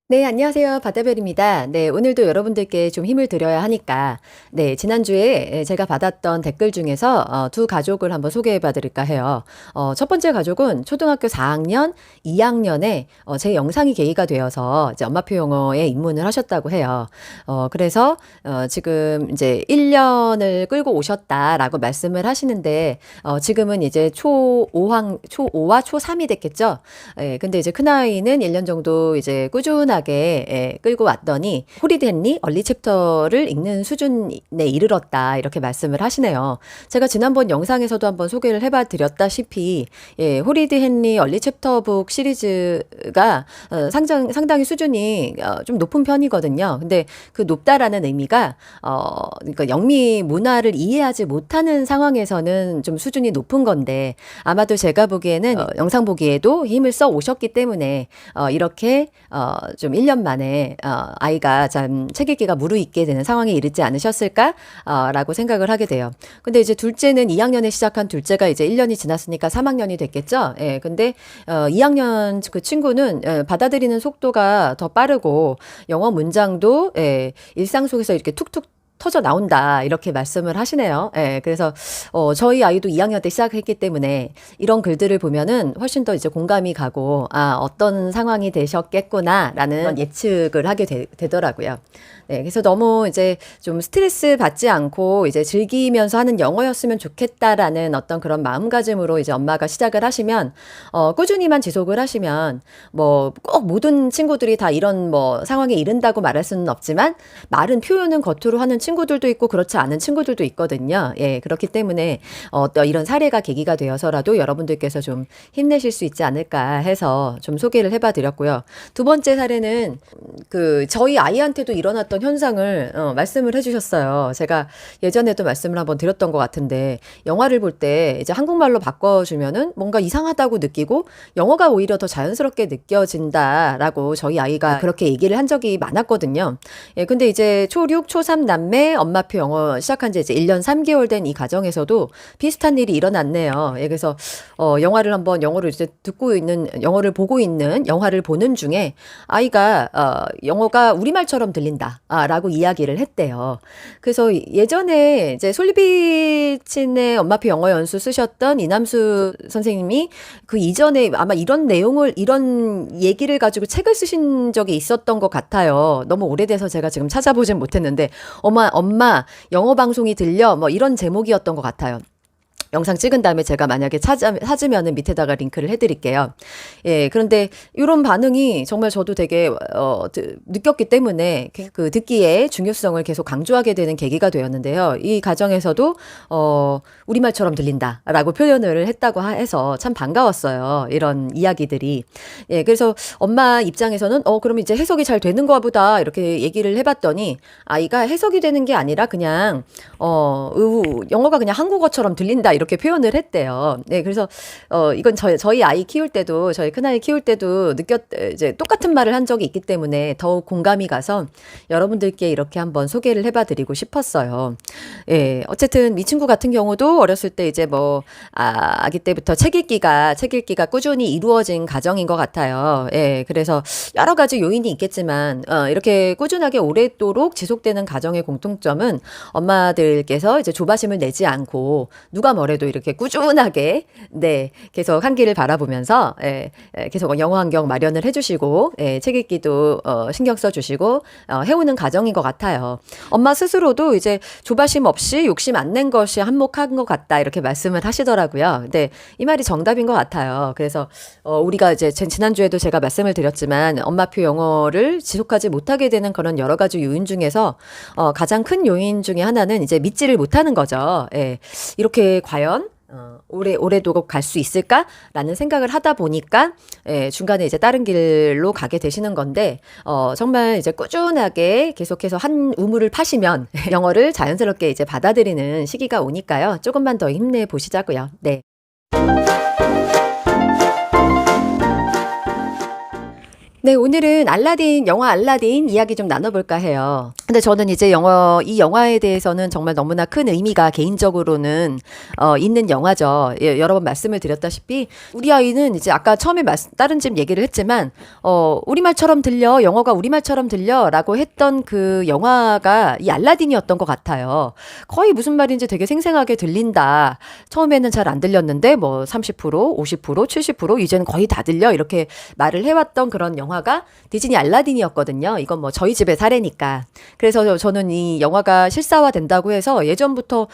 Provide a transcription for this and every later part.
네, 안녕하세요. 바다별입니다. 네, 오늘도 여러분들께 좀 힘을 드려야 하니까, 네, 지난주에 제가 받았던 댓글 중에서 두 가족을 한번 소개해 봐 드릴까 해요. 첫 번째 가족은 초등학교 4학년, 2학년에 제 영상이 계기가 되어서 이제 엄마표 영어에 입문을 하셨다고 해요. 그래서 지금 이제 1년을 끌고 오셨다라고 말씀을 하시는데, 지금은 이제 초5와 초3이 됐겠죠? 예, 근데 이제 큰아이는 1년 정도 이제 꾸준하게 끌고 왔더니 홀리드 헨리 얼리 챕터를 읽는 수준에 이르렀다 이렇게 말씀을 하시네요. 제가 지난번 영상에서도 한번 소개를 해봐 드렸다시피 홀리드 헨리 얼리 챕터북 시리즈가 상당히 수준이 좀 높은 편이거든요. 근데 그 높다라는 의미가 그러니까 영미 문화를 이해하지 못하는 상황에서는 좀 수준이 높은 건데 아마도 제가 보기에는 영상 보기에도 힘을 써 오셨기 때문에 이렇게 좀 1년 만에 아이가 참 책 읽기가 무르익게 되는 상황에 이르지 않으셨을까? 라고 생각을 하게 돼요. 근데 이제 둘째는 2학년에 시작한 둘째가 이제 1년이 지났으니까 3학년이 됐겠죠? 예, 근데 2학년 그 친구는 받아들이는 속도가 더 빠르고 영어 문장도 일상 속에서 이렇게 툭툭 터져 나온다 이렇게 말씀을 하시네요. 예, 그래서 저희 아이도 2학년 때 시작했기 때문에 이런 글들을 보면은 훨씬 더 이제 공감이 가고 어떤 상황이 되셨겠구나라는 예측을 하게 되더라고요. 네, 그래서 너무 이제 좀 스트레스 받지 않고 이제 즐기면서 하는 영어였으면 좋겠다라는 어떤 그런 마음가짐으로 이제 엄마가 시작을 하시면 꾸준히만 지속을 하시면 뭐 꼭 모든 친구들이 다 이런 뭐 상황에 이른다고 말할 수는 없지만 말은 표현은 겉으로 하는 친구들도 있고 그렇지 않은 친구들도 있거든요. 예, 그렇기 때문에 또 이런 사례가 계기가 되어서라도 여러분들께서 좀 힘내실 수 있지 않을까 해서 좀 소개를 해봐 드렸고요. 두 번째 사례는 저희 아이한테도 일어났던 현상을 말씀을 해주셨어요. 제가 예전에도 말씀을 한번 드렸던 것 같은데 영화를 볼 때 이제 한국말로 바꿔주면은 뭔가 이상하다고 느끼고 영어가 오히려 더 자연스럽게 느껴진다라고 저희 아이가 그렇게 얘기를 한 적이 많았거든요. 예, 근데 이제 초6, 초3 남매 엄마표 영어 시작한 지 이제 1년 3개월 된 이 가정에서도 비슷한 일이 일어났네요. 예, 그래서 영어를 이제 영어를 보고 있는 영화를 보는 중에 아이가 영어가 우리말처럼 들린다라고 이야기를 했대요. 그래서 예전에 이제 솔비친의 엄마표 영어 연수 쓰셨던 이남수 선생님이 그 이전에 아마 이런 얘기를 가지고 책을 쓰신 적이 있었던 것 같아요. 너무 오래돼서 제가 지금 찾아보진 못했는데, 엄마, 영어 방송이 들려? 뭐 이런 제목이었던 것 같아요. 영상 찍은 다음에 제가 만약에 찾으면은 밑에다가 링크를 해드릴게요. 예, 그런데 이런 반응이 정말 저도 되게 느꼈기 때문에 그 듣기의 중요성을 계속 강조하게 되는 계기가 되었는데요. 이 가정에서도 우리말처럼 들린다라고 표현을 했다고 해서 참 반가웠어요. 이런 이야기들이. 예, 그래서 엄마 입장에서는 그럼 이제 해석이 잘 되는 거 보다 이렇게 얘기를 해봤더니 아이가 해석이 되는 게 아니라 그냥 영어가 그냥 한국어처럼 들린다 이렇게 표현을 했대요. 네, 그래서 이건 저희 아이 키울 때도 저희 큰아이 키울 때도 이제 똑같은 말을 한 적이 있기 때문에 더욱 공감이 가서 여러분들께 이렇게 한번 소개를 해봐 드리고 싶었어요. 예, 어쨌든 이 친구 같은 경우도 어렸을 때 이제 아기 때부터 책 읽기가 꾸준히 이루어진 가정인 것 같아요. 예, 그래서 여러 가지 요인이 있겠지만 이렇게 꾸준하게 오랫도록 지속되는 가정의 공통점은 엄마들께서 이제 조바심을 내지 않고 누가 뭐래도 이렇게 꾸준하게 계속 한 길을 바라보면서 계속 영어 환경 마련을 해주시고 책 읽기도 신경 써주시고 해오는 가정인 것 같아요. 엄마 스스로도 이제 조바심 없이 욕심 안 낸 것이 한몫한 것 같다 이렇게 말씀을 하시더라고요. 근데 이 말이 정답인 것 같아요. 그래서 우리가 이제 지난주에도 제가 말씀을 드렸지만 엄마표 영어를 지속하지 못하게 되는 그런 여러 가지 요인 중에서 가장 큰 요인 중에 하나는 이제 믿지를 못하는 거죠. 예. 이렇게 과연 오래도록 갈 수 있을까라는 생각을 하다 보니까 중간에 이제 다른 길로 가게 되시는 건데 정말 이제 꾸준하게 계속해서 한 우물을 파시면 영어를 자연스럽게 이제 받아들이는 시기가 오니까요. 조금만 더 힘내 보시자고요. 네. 네, 오늘은 영화 알라딘 이야기 좀 나눠볼까 해요. 근데 저는 이제 이 영화에 대해서는 정말 너무나 큰 의미가 개인적으로는, 있는 영화죠. 예, 여러 번 말씀을 드렸다시피, 우리 아이는 이제 아까 처음에 다른 집 얘기를 했지만, 우리말처럼 들려, 영어가 우리말처럼 들려, 라고 했던 그 영화가 이 알라딘이었던 것 같아요. 거의 무슨 말인지 되게 생생하게 들린다. 처음에는 잘 안 들렸는데, 뭐 30%, 50%, 70%, 이제는 거의 다 들려. 이렇게 말을 해왔던 그런 영화가 디즈니 알라딘이었거든요. 이건 뭐 저희 집의 사례니까. 그래서 저는 이 영화가 실사화 된다고 해서 예전부터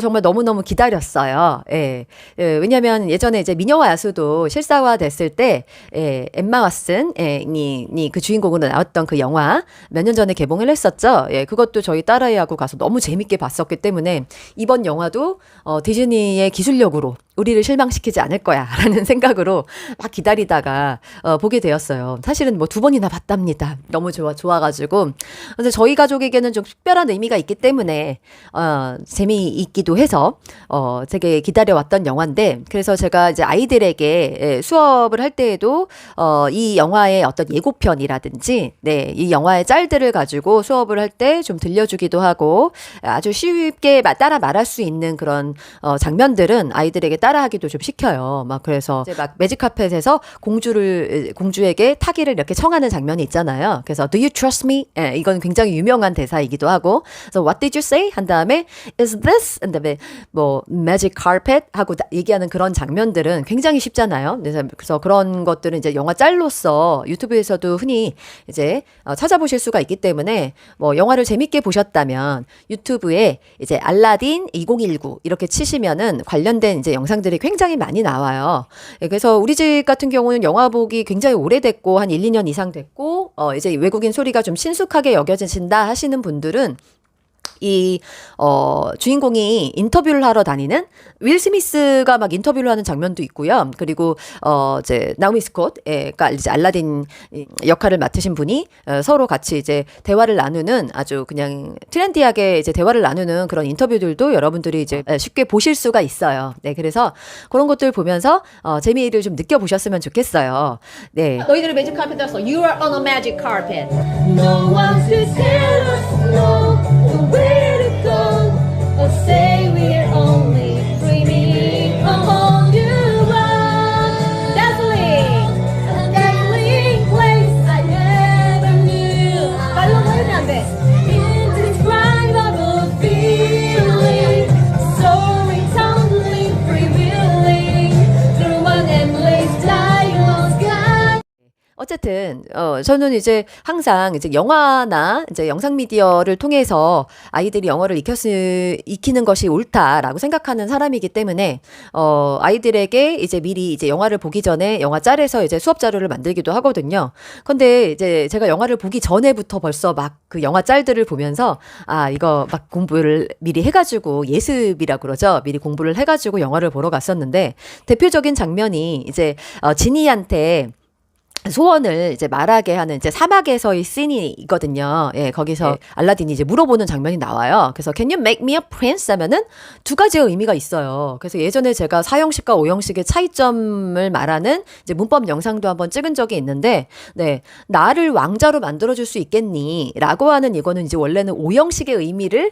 정말 너무너무 기다렸어요. 예. 예, 왜냐면 예전에 이제 미녀와 야수도 실사화 됐을 때, 엠마 왓슨, 니 그 주인공으로 나왔던 그 영화 몇 년 전에 개봉을 했었죠. 예, 그것도 저희 딸아이하고 가서 너무 재밌게 봤었기 때문에 이번 영화도 디즈니의 기술력으로 우리를 실망시키지 않을 거야 라는 생각으로 막 기다리다가 보게 되었어요. 사실은 뭐 2번이나 봤답니다. 너무 좋아가지고. 근데 저희 가족에게는 좀 특별한 의미가 있기 때문에 재미있기도 해서 되게 기다려왔던 영화인데, 그래서 제가 이제 아이들에게 수업을 할 때에도 이 영화의 어떤 예고편이라든지 이 영화의 짤들을 가지고 수업을 할 때 좀 들려주기도 하고, 아주 쉽게 따라 말할 수 있는 그런 장면들은 아이들에게 따라하기도 좀 시켜요. 막 그래서 이제 막 매직 카펫에서 공주에게 타기를 이렇게 청하는 장면이 있잖아요. 그래서 Do you trust me? 이건 굉장히 유명한 대사이기도 하고, 그래서 What did you say? 한 다음에 Is this? 한 다음에 뭐 magic carpet 하고 얘기하는 그런 장면들은 굉장히 쉽잖아요. 그래서 그런 것들은 이제 영화 짤로서 유튜브에서도 흔히 이제 찾아보실 수가 있기 때문에, 뭐 영화를 재밌게 보셨다면 유튜브에 이제 알라딘 2019 이렇게 치시면은 관련된 이제 영상들이 굉장히 많이 나와요. 그래서 우리 집 같은 경우는 영화 보기 굉장히 오래됐고 한 1, 2년 이상 됐고, 이제 외국인 소리가 좀 친숙하게 여겨진다 하시는 분들은 주인공이 인터뷰를 하러 다니는 윌 스미스가 막 인터뷰를 하는 장면도 있고요. 그리고, 이제, 나오미 스콧가 이제 알라딘 역할을 맡으신 분이 서로 같이 이제 대화를 나누는, 아주 그냥 트렌디하게 이제 대화를 나누는 그런 인터뷰들도 여러분들이 이제 쉽게 보실 수가 있어요. 네. 그래서 그런 것들 보면서, 재미를 좀 느껴보셨으면 좋겠어요. 네. 너희들의 매직 카펫이었어. You are on a magic carpet. No one to tell us no, where to go, or say we're only dreaming a whole new world. Dazzling, a dazzling place I never knew. 말로 보이면 안 돼. Indescribable feeling, soaring, tumbling, freewheeling through an endless diagonal sky. 어쨌든 저는 이제 항상 이제 영화나 이제 영상 미디어를 통해서 아이들이 영어를 익히는 것이 옳다라고 생각하는 사람이기 때문에 아이들에게 이제 미리 이제 영화를 보기 전에 영화 짤에서 이제 수업 자료를 만들기도 하거든요. 근데 이제 제가 영화를 보기 전에부터 벌써 막 그 영화 짤들을 보면서 이거 막 공부를 미리 해가지고 예습이라고 그러죠. 미리 공부를 해가지고 영화를 보러 갔었는데, 대표적인 장면이 이제 지니한테 소원을 이제 말하게 하는 이제 사막에서의 씬이 있거든요. 예, 거기서 알라딘이 이제 물어보는 장면이 나와요. 그래서 Can you make me a prince? 하면은 두 가지의 의미가 있어요. 그래서 예전에 제가 4형식과 5형식의 차이점을 말하는 이제 문법 영상도 한번 찍은 적이 있는데, 나를 왕자로 만들어줄 수 있겠니? 라고 하는 이거는 이제 원래는 5형식의 의미를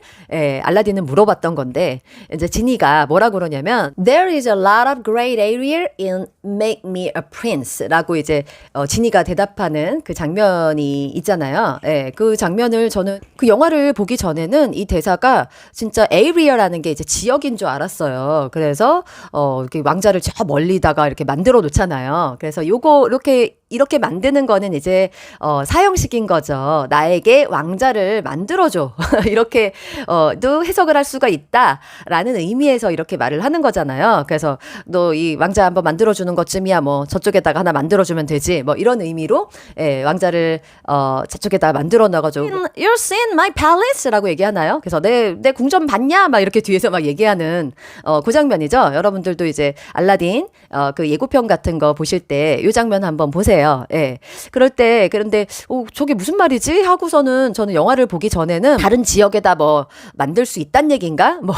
알라딘은 물어봤던 건데, 이제 지니가 뭐라 그러냐면 There is a lot of great area in make me a prince 라고 이제 지니가 대답하는 그 장면이 있잖아요. 예, 그 장면을 저는 그 영화를 보기 전에는 이 대사가 진짜 에이리어라는 게 이제 지역인 줄 알았어요. 그래서 이렇게 왕자를 저 멀리다가 이렇게 만들어 놓잖아요. 그래서 이렇게 만드는 거는 이제 사형식인 거죠. 나에게 왕자를 만들어줘. 이렇게도 해석을 할 수가 있다라는 의미에서 이렇게 말을 하는 거잖아요. 그래서 너 이 왕자 한번 만들어주는 것쯤이야 뭐 저쪽에다가 하나 만들어주면 되지 뭐 이런 의미로 왕자를 저쪽에다가 만들어 놔가지고 You've seen my palace?라고 얘기하나요? 그래서 내 궁전 봤냐? 막 이렇게 뒤에서 막 얘기하는 그 장면이죠. 여러분들도 이제 알라딘 그 예고편 같은 거 보실 때 이 장면 한번 보세요. 그래요. 예. 그럴 때, 그런데, 저게 무슨 말이지? 하고서는 저는 영화를 보기 전에는 다른 지역에다 뭐 만들 수 있단 얘기인가? 뭐,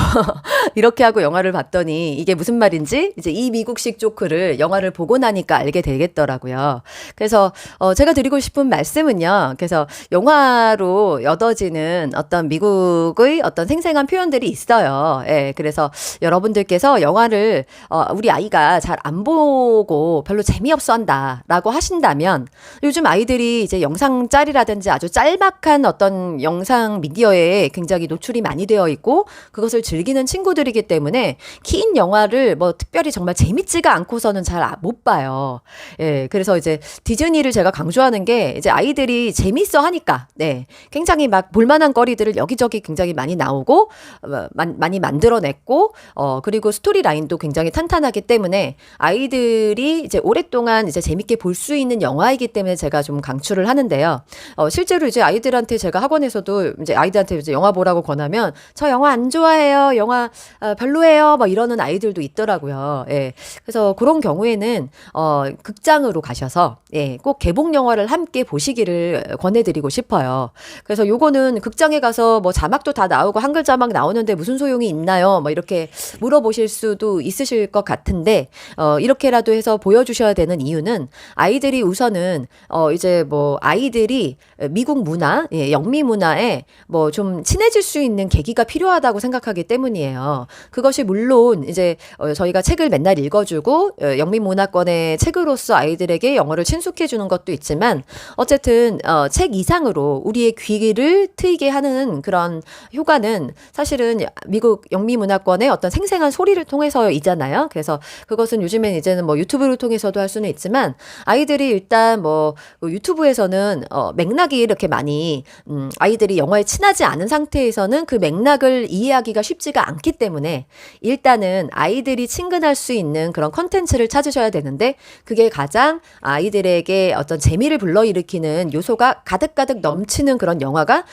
이렇게 하고 영화를 봤더니 이게 무슨 말인지 이제 이 미국식 조크를 영화를 보고 나니까 알게 되겠더라고요. 그래서, 제가 드리고 싶은 말씀은요. 그래서 영화로 엿어지는 어떤 미국의 어떤 생생한 표현들이 있어요. 예. 그래서 여러분들께서 영화를, 우리 아이가 잘 안 보고 별로 재미없어 한다라고 하신다면 요즘 아이들이 이제 영상짤이라든지 아주 짤막한 어떤 영상 미디어에 굉장히 노출이 많이 되어 있고 그것을 즐기는 친구들이기 때문에 긴 영화를 뭐 특별히 정말 재밌지가 않고서는 잘 못 봐요. 예, 그래서 이제 디즈니를 제가 강조하는 게 이제 아이들이 재밌어 하니까 네, 굉장히 막 볼만한 거리들을 여기저기 굉장히 많이 나오고 많이 만들어냈고 그리고 스토리 라인도 굉장히 탄탄하기 때문에 아이들이 이제 오랫동안 이제 재밌게 볼 수 있는 영화이기 때문에 제가 좀 강추를 하는데요. 실제로 이제 아이들한테 제가 학원에서도 이제 아이들한테 이제 영화 보라고 권하면 저 영화 안 좋아해요. 영화 별로예요. 뭐 이러는 아이들도 있더라고요. 예. 그래서 그런 경우에는 극장으로 가셔서 예, 꼭 개봉 영화를 함께 보시기를 권해드리고 싶어요. 그래서 요거는 극장에 가서 뭐 자막도 다 나오고 한글 자막 나오는데 무슨 소용이 있나요? 뭐 이렇게 물어보실 수도 있으실 것 같은데 이렇게라도 해서 보여주셔야 되는 이유는 아이들이 우선은 이제 뭐 아이들이 미국 문화, 예, 영미 문화에 뭐 좀 친해질 수 있는 계기가 필요하다고 생각하기 때문이에요. 그것이 물론 이제 저희가 책을 맨날 읽어주고 영미 문화권의 책으로서 아이들에게 영어를 친숙해 주는 것도 있지만 어쨌든 책 이상으로 우리의 귀를 트이게 하는 그런 효과는 사실은 미국 영미 문화권의 어떤 생생한 소리를 통해서이잖아요. 그래서 그것은 요즘엔 이제는 뭐 유튜브를 통해서도 할 수는 있지만 아이들이 일단 뭐 유튜브에서는 맥락이 이렇게 많이 아이들이 영화에 친하지 않은 상태에서는 그 맥락을 이해하기가 쉽지가 않기 때문에 일단은 아이들이 친근할 수 있는 그런 컨텐츠를 찾으셔야 되는데 그게 가장 아이들에게 어떤 재미를 불러일으키는 요소가 가득가득 넘치는 그런 영화가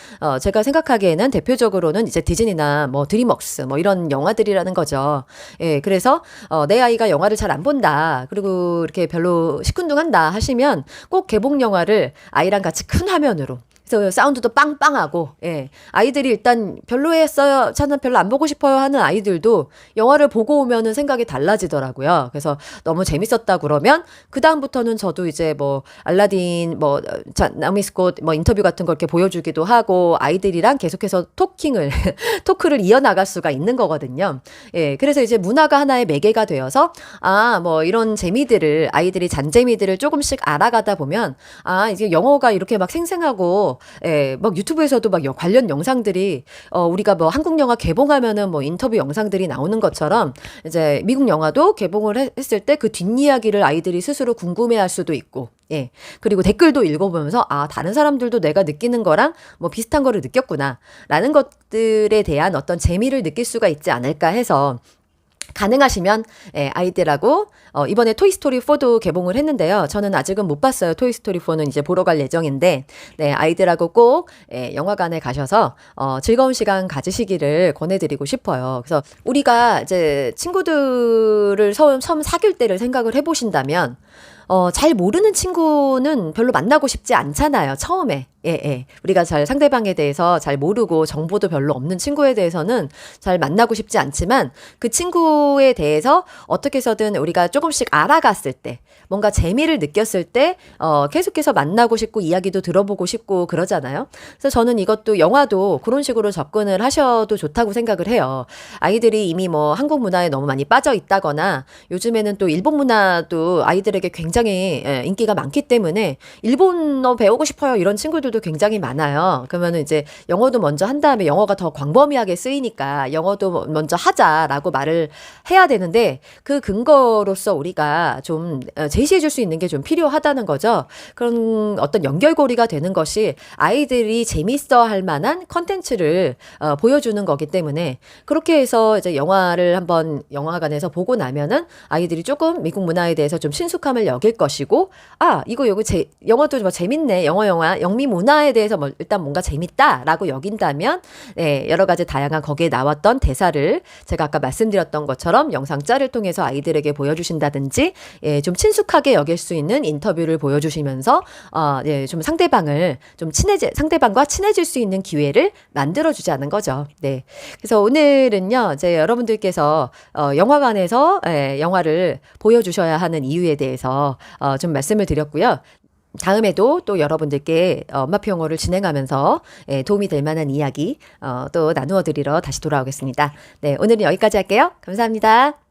제가 생각하기에는 대표적으로는 이제 디즈니나 뭐 드림웍스 뭐 이런 영화들이라는 거죠. 예, 그래서 내 아이가 영화를 잘 안 본다. 그리고 이렇게 별로 시큰둥한다 하시면 꼭 개봉 영화를 아이랑 같이 큰 화면으로 그래서 사운드도 빵빵하고, 예. 아이들이 일단 별로였어요. 저는 별로 안 보고 싶어요 하는 아이들도 영화를 보고 오면은 생각이 달라지더라고요. 그래서 너무 재밌었다 그러면, 그다음부터는 저도 이제 뭐, 알라딘, 뭐, 나오미 스콧, 뭐, 인터뷰 같은 걸 이렇게 보여주기도 하고, 아이들이랑 계속해서 토크를 이어나갈 수가 있는 거거든요. 예. 그래서 이제 문화가 하나의 매개가 되어서, 뭐, 이런 재미들을, 아이들이 잔재미들을 조금씩 알아가다 보면, 이제 영어가 이렇게 막 생생하고, 예, 막 유튜브에서도 막 관련 영상들이 우리가 뭐 한국 영화 개봉하면은 뭐 인터뷰 영상들이 나오는 것처럼 이제 미국 영화도 개봉을 했을 때 그 뒷이야기를 아이들이 스스로 궁금해할 수도 있고, 예, 그리고 댓글도 읽어보면서 다른 사람들도 내가 느끼는 거랑 뭐 비슷한 거를 느꼈구나라는 것들에 대한 어떤 재미를 느낄 수가 있지 않을까 해서. 가능하시면 아이들하고 이번에 토이스토리 4도 개봉을 했는데요. 저는 아직은 못 봤어요. 토이스토리 4는 이제 보러 갈 예정인데 아이들하고 꼭 영화관에 가셔서 즐거운 시간 가지시기를 권해드리고 싶어요. 그래서 우리가 이제 친구들을 처음 사귈 때를 생각을 해보신다면 잘 모르는 친구는 별로 만나고 싶지 않잖아요. 처음에. 예. 우리가 잘 상대방에 대해서 잘 모르고 정보도 별로 없는 친구에 대해서는 잘 만나고 싶지 않지만 그 친구에 대해서 어떻게 해서든 우리가 조금씩 알아갔을 때 뭔가 재미를 느꼈을 때 계속해서 만나고 싶고 이야기도 들어보고 싶고 그러잖아요. 그래서 저는 이것도 영화도 그런 식으로 접근을 하셔도 좋다고 생각을 해요. 아이들이 이미 뭐 한국 문화에 너무 많이 빠져 있다거나 요즘에는 또 일본 문화도 아이들에게 굉장히 인기가 많기 때문에 일본어 배우고 싶어요 이런 친구들도 굉장히 많아요. 그러면은 이제 영어도 먼저 한 다음에 영어가 더 광범위하게 쓰이니까 영어도 먼저 하자라고 말을 해야 되는데 그 근거로서 우리가 좀 제시해 줄 수 있는 게 좀 필요하다는 거죠. 그런 어떤 연결고리가 되는 것이 아이들이 재밌어 할 만한 컨텐츠를 보여주는 거기 때문에 그렇게 해서 이제 영화를 한번 영화관에서 보고 나면은 아이들이 조금 미국 문화에 대해서 좀 친숙함을 여길 것이고 이거 영화도 뭐 재밌네. 영화 영미 문화 문화에 대해서 일단 뭔가 재밌다라고 여긴다면 네, 여러 가지 다양한 거기에 나왔던 대사를 제가 아까 말씀드렸던 것처럼 영상 짤을 통해서 아이들에게 보여주신다든지 예, 좀 친숙하게 여길 수 있는 인터뷰를 보여주시면서 예, 좀 상대방과 친해질 수 있는 기회를 만들어주자는 거죠. 네. 그래서 오늘은요, 이제 여러분들께서 영화관에서 예, 영화를 보여주셔야 하는 이유에 대해서 좀 말씀을 드렸고요. 다음에도 또 여러분들께 엄마표 영어를 진행하면서 예, 도움이 될 만한 이야기 또 나누어 드리러 다시 돌아오겠습니다. 네, 오늘은 여기까지 할게요. 감사합니다.